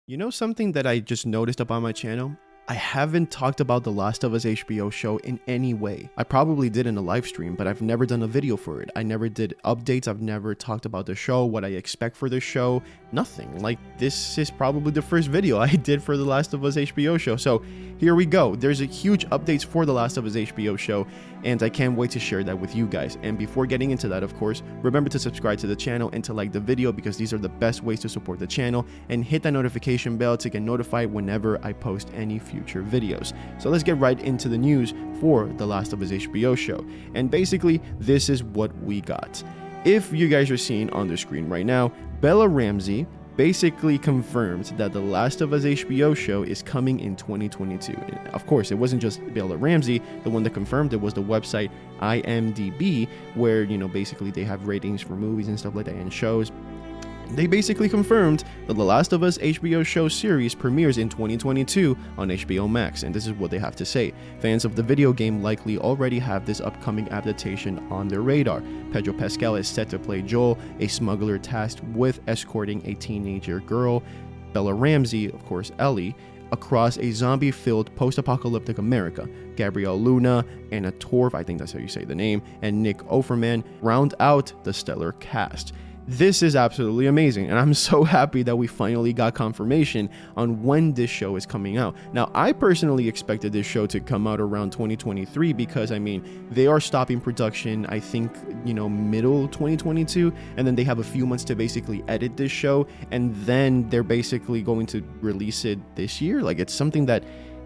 You know something that I just noticed up on my channel? I haven't talked about The Last of Us HBO show in any way. I probably did in a live stream, but I've never done a video for it. I never did updates. I've never talked about the show, what I expect for the show, nothing. Like, this is probably the first video I did for The Last of Us HBO show. So here we go. There's a huge updates for The Last of Us HBO show, and I can't wait to share that with you guys. And before getting into that, of course, remember to subscribe to the channel and to like the video, because these are the best ways to support the channel, and hit that notification bell to get notified whenever I post any future videos. So let's get right into the news for The Last of Us HBO show. And basically, this is what we got. If you guys are seeing on the screen right now, Bella Ramsey basically confirmed that The Last of Us HBO show is coming in 2022. And of course, it wasn't just Bella Ramsey, the one that confirmed it was the website IMDb, where, you know, basically they have ratings for movies and stuff like that and shows. They basically confirmed that The Last of Us HBO show series premieres in 2022 on HBO Max, and this is what they have to say. Fans of the video game likely already have this upcoming adaptation on their radar. Pedro Pascal is set to play Joel, a smuggler tasked with escorting a teenager girl, Bella Ramsey, of course Ellie, across a zombie-filled post-apocalyptic America. Gabrielle Luna, Anna Torv, I think that's how you say the name, and Nick Offerman round out the stellar cast. This is absolutely amazing, and I'm so happy that we finally got confirmation on when this show is coming out. Now, I personally expected this show to come out around 2023 because, I mean, they are stopping production, I think, you know, middle 2022, and then they have a few months to basically edit this show, and then they're basically going to release it this year. Like, it's something that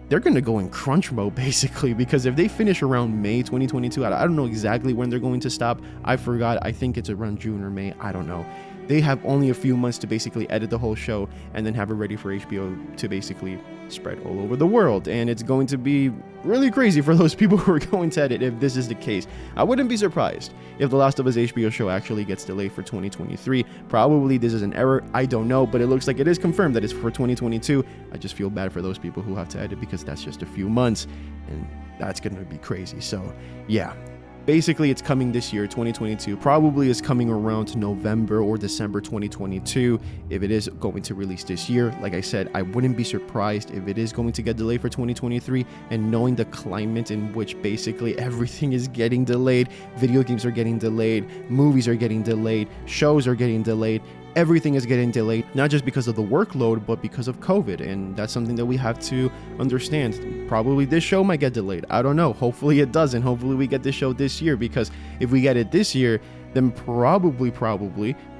they're going to go in crunch mode basically, because if they finish around May 2022, I don't know exactly when they're going to stop. I forgot. I think it's around June or May. I don't know. They have only a few months to basically edit the whole show and then have it ready for HBO to basically spread all over the world. And it's going to be really crazy for those people who are going to edit if this is the case. I wouldn't be surprised if The Last of Us HBO show actually gets delayed for 2023. Probably this is an error. I don't know, but it looks like it is confirmed that it's for 2022. I just feel bad for those people who have to edit, because that's just a few months and that's going to be crazy. So yeah. Basically, it's coming this year, 2022. Probably is coming around November or December 2022 if it is going to release this year. Like I said, I wouldn't be surprised if it is going to get delayed for 2023. And knowing the climate in which basically everything is getting delayed, video games are getting delayed, movies are getting delayed, shows are getting delayed, everything is getting delayed, not just because of the workload, but because of COVID. And that's something that we have to understand. Probably this show might get delayed. I don't know. Hopefully it doesn't. Hopefully we get this show this year, because if we get it this year, then probably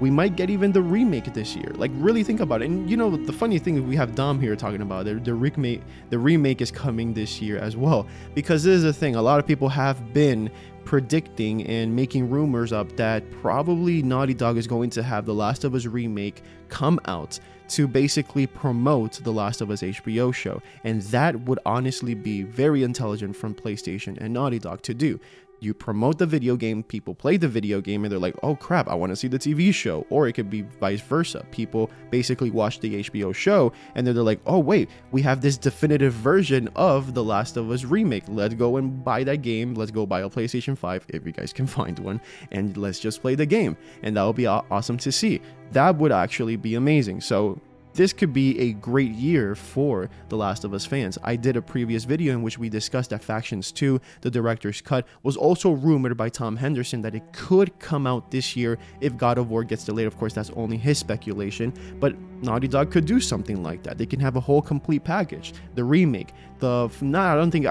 we might get even the remake this year. Like, really think about it. And you know, the funny thing is we have Dom here talking about it. The remake is coming this year as well, because this is the thing. A lot of people have been predicting and making rumors up that probably Naughty Dog is going to have The Last of Us remake come out to basically promote The Last of Us HBO show. And that would honestly be very intelligent from PlayStation and Naughty Dog to do. You promote the video game, people play the video game, and they're like, oh crap, I want to see the TV show. Or it could be vice versa. People basically watch the HBO show, and they're like, oh wait, we have this definitive version of The Last of Us remake. Let's go and buy that game. Let's go buy a PlayStation 5, if you guys can find one, and let's just play the game. And that would be awesome to see. That would actually be amazing. So this could be a great year for The Last of Us fans. I did a previous video in which we discussed that Factions 2, the director's cut, was also rumored by Tom Henderson that it could come out this year if God of War gets delayed. Of course, that's only his speculation, but Naughty Dog could do something like that. They can have a whole complete package. The remake, I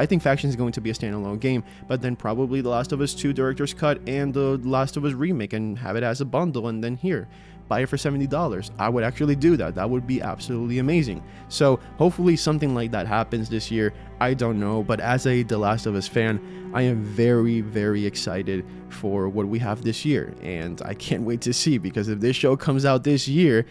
think Factions is going to be a standalone game, but then probably The Last of Us 2 director's cut and The Last of Us remake, and have it as a bundle, and then here, buy it for $70. I would actually do that. That would be absolutely amazing. So hopefully something like that happens this year. I don't know, but as a The Last of Us fan, I am very, very excited for what we have this year, and I can't wait to see, because if this show comes out this year,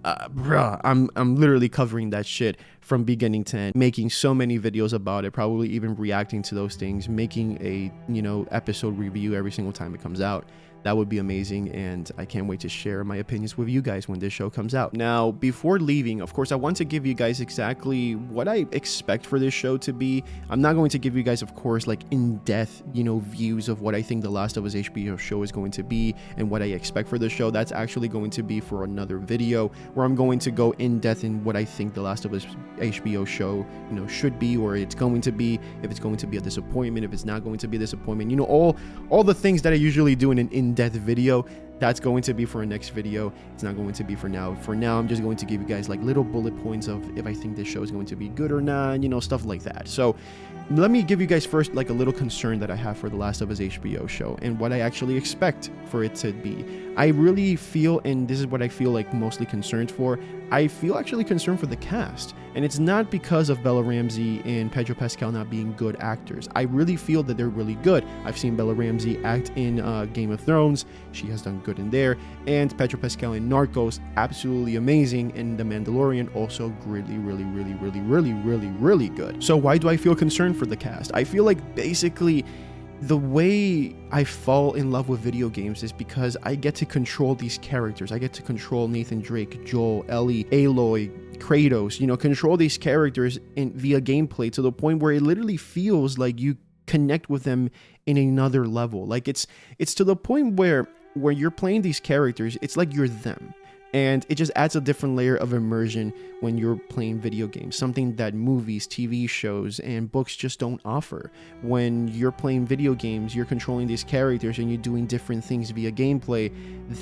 I'm literally covering that shit from beginning to end, making so many videos about it, probably even reacting to those things, making a, you know, episode review every single time it comes out. that would be amazing, and I can't wait to share my opinions with you guys when this show comes out. Now, before leaving, of course, I want to give you guys exactly what I expect for this show to be. I'm not going to give you guys, of course, like in-depth, views of what I think The Last of Us HBO show is going to be and what I expect for the show. That's actually going to be for another video where I'm going to go in-depth in what I think The Last of Us HBO show, should be, or it's going to be, if it's going to be a disappointment, if it's not going to be a disappointment, all the things that I usually do in an in-depth video. That's going to be for a next video. It's not going to be for now. For now, I'm just going to give you guys like little bullet points of if I think this show is going to be good or not, stuff like that. So let me give you guys first like a little concern that I have for The Last of Us HBO show and what I actually expect for it to be. I really feel, and this is what I feel like mostly concerned for, I feel actually concerned for the cast. And it's not because of Bella Ramsey and Pedro Pascal not being good actors. I really feel that they're really good. I've seen Bella Ramsey act in Game of Thrones. She has done good in there. And Pedro Pascal in Narcos, absolutely amazing. And The Mandalorian, also really, really, really, really, really, really, really good. So why do I feel concerned for the cast? I feel like basically the way I fall in love with video games is because I get to control these characters. I get to control Nathan Drake, Joel, Ellie, Aloy, Kratos, control these characters via gameplay to the point where it literally feels like you connect with them in another level. Like it's to the point where you're playing these characters, it's like you're them. And it just adds a different layer of immersion when you're playing video games, something that movies, TV shows, and books just don't offer. When you're playing video games, you're controlling these characters and you're doing different things via gameplay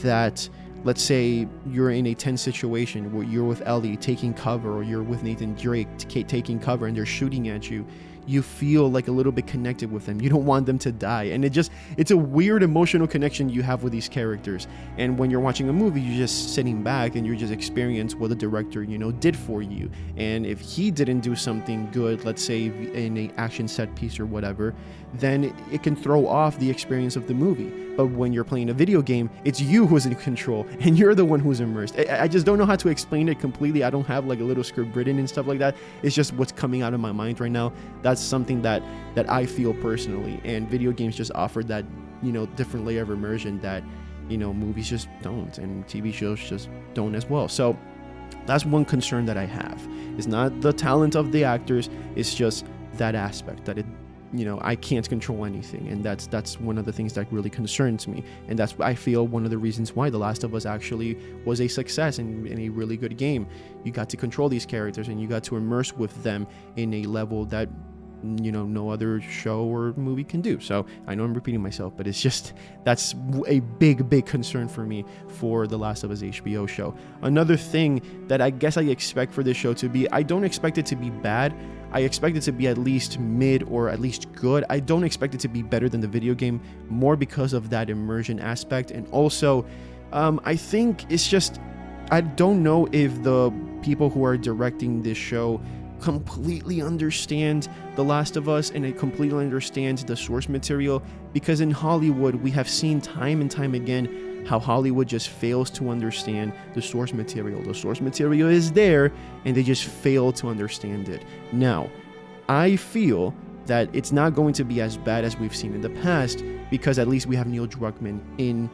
that, let's say you're in a tense situation where you're with Ellie taking cover, or you're with Nathan Drake taking cover and they're shooting at you. You feel like a little bit connected with them. You don't want them to die. And it's a weird emotional connection you have with these characters. And when you're watching a movie, you're just sitting back and you're just experiencing what the director, did for you. And if he didn't do something good, let's say in an action set piece or whatever, then it can throw off the experience of the movie. But when you're playing a video game, it's you who's in control and you're the one who's immersed. I just don't know how to explain it completely. I don't have like a little script written and stuff like that. It's just what's coming out of my mind right now. That's something that I feel personally, and video games just offer that, different layer of immersion that, movies just don't, and TV shows just don't as well. So that's one concern that I have. It's not the talent of the actors, it's just that aspect that I can't control anything, and that's one of the things that really concerns me, and that's, I feel, one of the reasons why The Last of Us actually was a success and a really good game. You got to control these characters and you got to immerse with them in a level that no other show or movie can do. So I know I'm repeating myself, but it's just, that's a big concern for me for The Last of Us HBO show. Another thing that I guess I expect for this show to be, I don't expect it to be bad. I expect it to be at least mid or at least good. I don't expect it to be better than the video game, more because of that immersion aspect. And also, I think it's just, I don't know if the people who are directing this show completely understand The Last of Us and it completely understands the source material, because in Hollywood we have seen time and time again how Hollywood just fails to understand the source material. The source material is there and they just fail to understand it. Now, I feel that it's not going to be as bad as we've seen in the past, because at least we have Neil Druckmann in,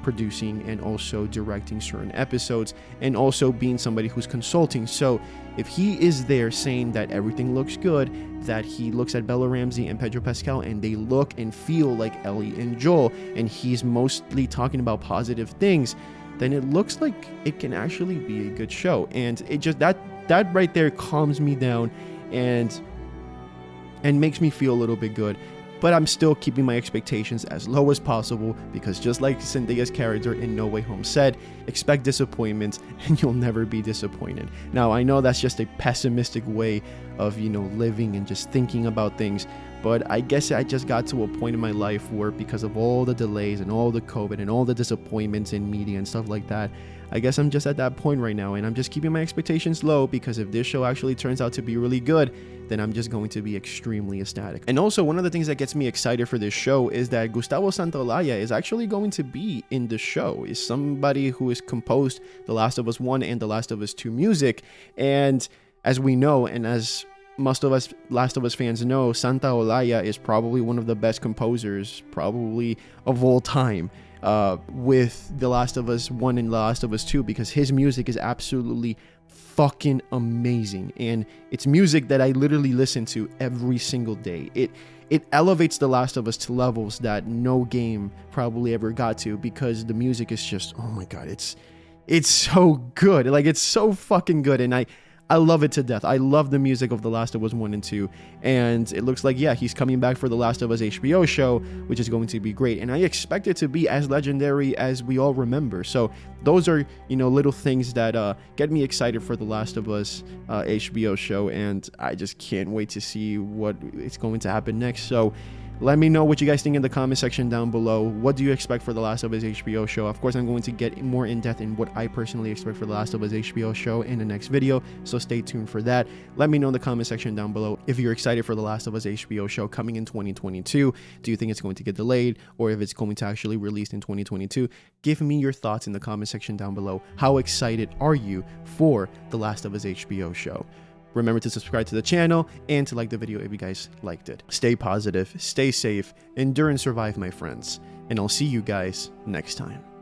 producing and also directing certain episodes, and also being somebody who's consulting. So if he is there saying that everything looks good, that he looks at Bella Ramsey and Pedro Pascal and they look and feel like Ellie and Joel, and he's mostly talking about positive things, then it looks like it can actually be a good show. And it just, that right there calms me down and makes me feel a little bit good. But I'm still keeping my expectations as low as possible, because just like Zendaya's character in No Way Home said, expect disappointment and you'll never be disappointed. Now, I know that's just a pessimistic way of, living and just thinking about things, but I guess I just got to a point in my life where, because of all the delays and all the COVID and all the disappointments in media and stuff like that, I guess I'm just at that point right now, and I'm just keeping my expectations low, because if this show actually turns out to be really good, then I'm just going to be extremely ecstatic. And also, one of the things that gets me excited for this show is that Gustavo Santaolalla is actually going to be in the show. Is somebody who has composed The Last of Us 1 and The Last of Us 2 music. And as we know, and as most of us Last of Us fans know, Santaolalla is probably one of the best composers, probably of all time. with The Last of Us 1 and The Last of Us 2, because his music is absolutely fucking amazing, and it's music that I literally listen to every single day. It elevates The Last of Us to levels that no game probably ever got to, because the music is just, oh my god, it's so good. Like, it's so fucking good, and I love it to death. I love the music of The Last of Us 1 and 2, and it looks like, yeah, he's coming back for The Last of Us HBO show, which is going to be great, and I expect it to be as legendary as we all remember. So those are, you know, little things that get me excited for The Last of Us HBO show, and I just can't wait to see what is going to happen next. So let me know what you guys think in the comment section down below. What do you expect for The Last of Us HBO show? Of course, I'm going to get more in depth in what I personally expect for The Last of Us HBO show in the next video, so stay tuned for that. Let me know in the comment section down below if you're excited for The Last of Us HBO show coming in 2022. Do you think it's going to get delayed, or if it's going to actually release in 2022? Give me your thoughts in the comment section down below. How excited are you for The Last of Us HBO show? Remember to subscribe to the channel and to like the video if you guys liked it. Stay positive, stay safe, endure and survive, my friends. And I'll see you guys next time.